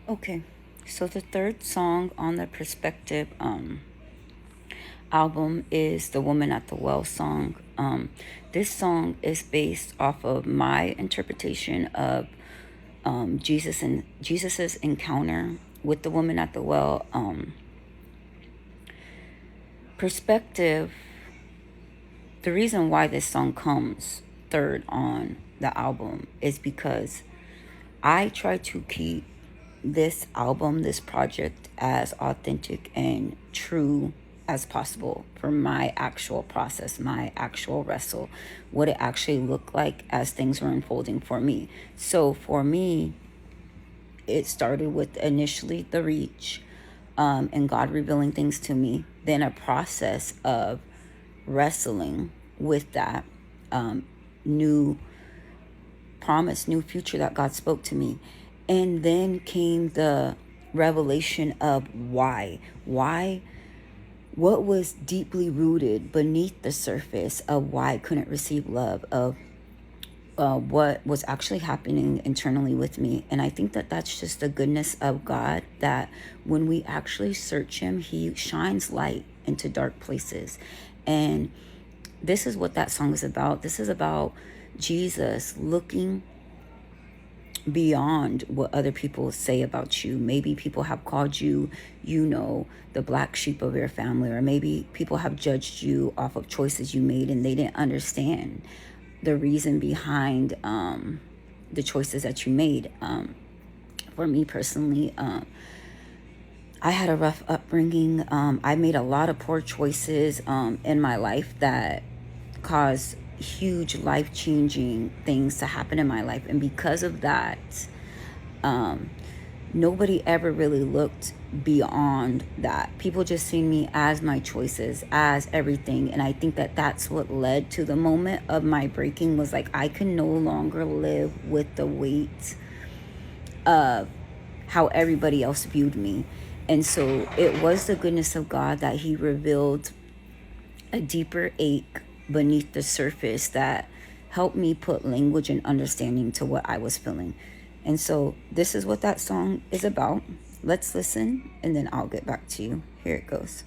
Okay, so the third song on the Perspective album is the Woman at the Well song. This song is based off of my interpretation of Jesus's encounter with the woman at the well. Perspective. The reason why this song comes third on the album is because I try to keep this album, this project, as authentic and true as possible for my actual process, my actual wrestle, what it actually looked like as things were unfolding for me. So for me, it started with initially the reach, and God revealing things to me, then a process of wrestling with that new promise, new future that God spoke to me. And then came the revelation of why. Why? What was deeply rooted beneath the surface of why I couldn't receive love, of what was actually happening internally with me. And I think that that's just the goodness of God, that when we actually search Him, He shines light into dark places. And this is what that song is about. This is about Jesus looking beyond what other people say about you. Maybe people have called you, the black sheep of your family, or maybe people have judged you off of choices you made and they didn't understand the reason behind the choices that you made. For me personally, I had a rough upbringing. I made a lot of poor choices in my life that caused huge life-changing things to happen in my life. And because of that, nobody ever really looked beyond that. People just seen me as my choices, as everything. And I think that that's what led to the moment of my breaking, was like, I can no longer live with the weight of how everybody else viewed me. And so it was the goodness of God that He revealed a deeper ache beneath the surface that helped me put language and understanding to what I was feeling. And so this is what that song is about. Let's listen, and then I'll get back to you. Here it goes.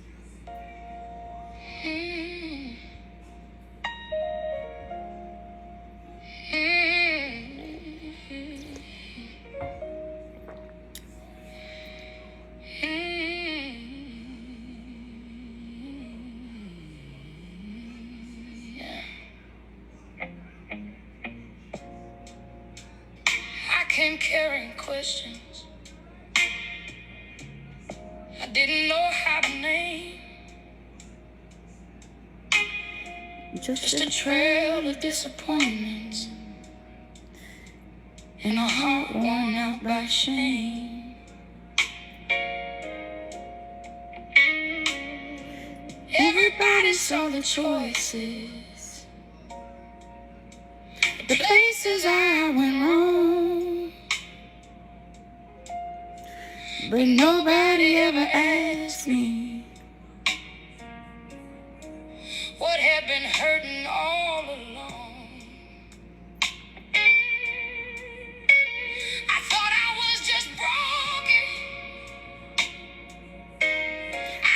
Came carrying questions I didn't know how to name. Just a trail of disappointments and a heart worn out by shame. Everybody saw the choices, the places I went wrong, but nobody ever asked me what had been hurting all along. I thought I was just broken.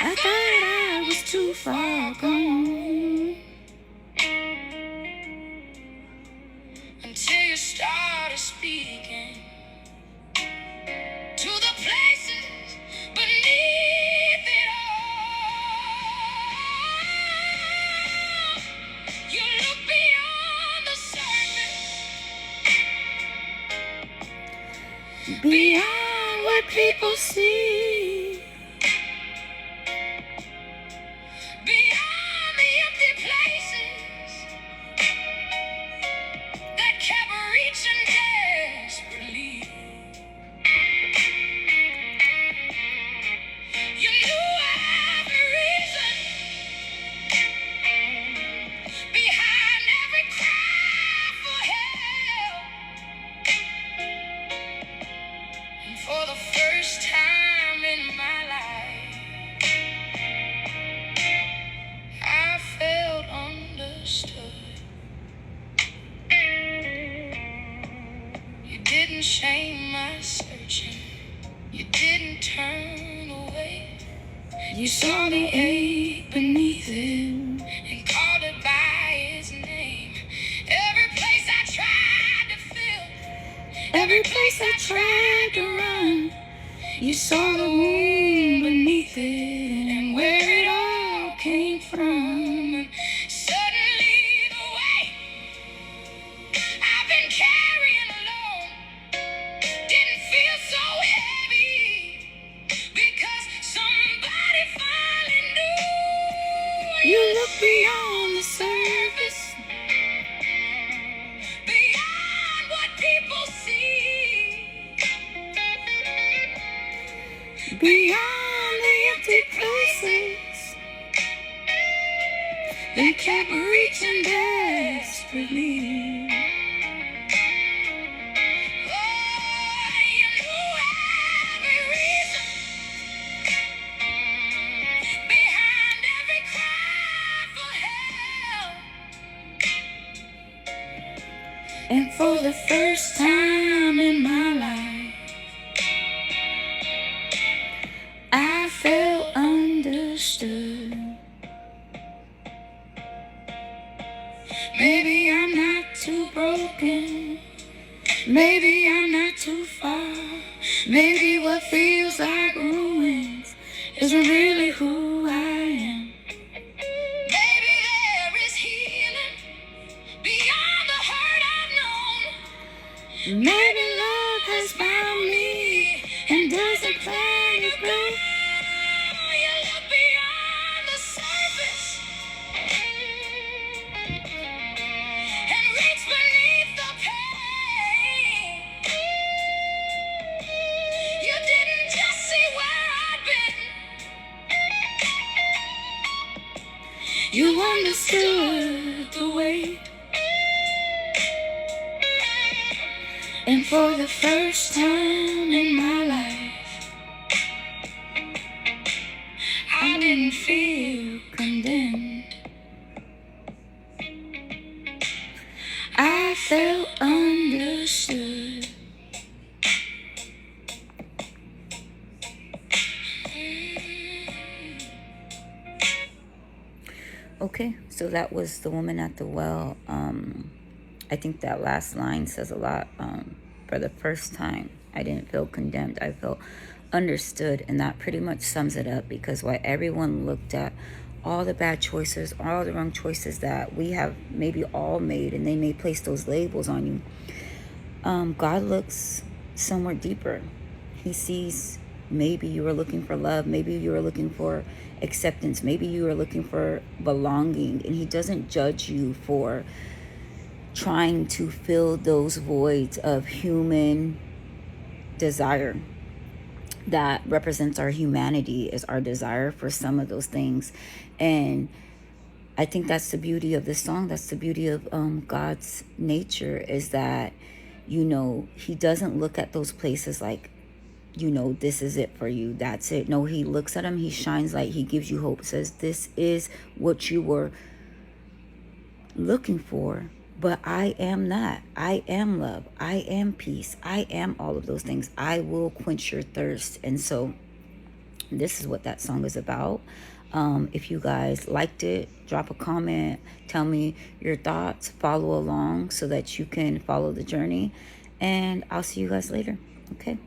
I thought I was too far gone, until you started speaking to the places beneath it all. You look beyond the surface, beyond what people see, beyond the empty places that kept reaching desperately. You knew every reason behind every cry for help. And for the first time in my life, I felt understood. You didn't shame my searching. You You saw the ache beneath it and called it by its name. Every place I tried to fill, every place I tried to run. You saw the wound beneath it and where it all came from. suddenly the weight I've been carrying alone didn't feel so heavy because somebody finally knew. You look beyond the surface, beyond what people see, beyond the empty places. They kept reaching desperately. oh, you knew every reason behind every cry for help. And for the first time in my life, I felt understood. Maybe I'm not too broken. Maybe I'm not too far. Maybe what feels like ruins isn't really who I am. Maybe there is healing beyond the hurt I've known. Maybe love has found me and doesn't plan to go. You look beyond the surface and reach beneath the pain. You didn't just see where I'd been. You understood the weight. And for the first time in my life, I didn't feel condemned. I felt understood. Okay, so that was The Woman at the Well. I think that last line says a lot. For the first time, I didn't feel condemned. I felt understood, and that pretty much sums it up, because while everyone looked at all the bad choices, all the wrong choices that we have maybe all made, and they may place those labels on you, God looks somewhere deeper. He sees maybe you were looking for love, maybe you were looking for acceptance, maybe you were looking for belonging, and He doesn't judge you for trying to fill those voids of human desire. That represents our humanity, is our desire for some of those things. And I think that's the beauty of this song. That's the beauty of God's nature, is that, He doesn't look at those places like, this is it for you, that's it. No, He looks at them, He shines light, He gives you hope, says this is what you were looking for. But I am that. I am love. I am peace. I am all of those things. I will quench your thirst. And so this is what that song is about. If you guys liked it, drop a comment. Tell me your thoughts. Follow along so that you can follow the journey. And I'll see you guys later. Okay.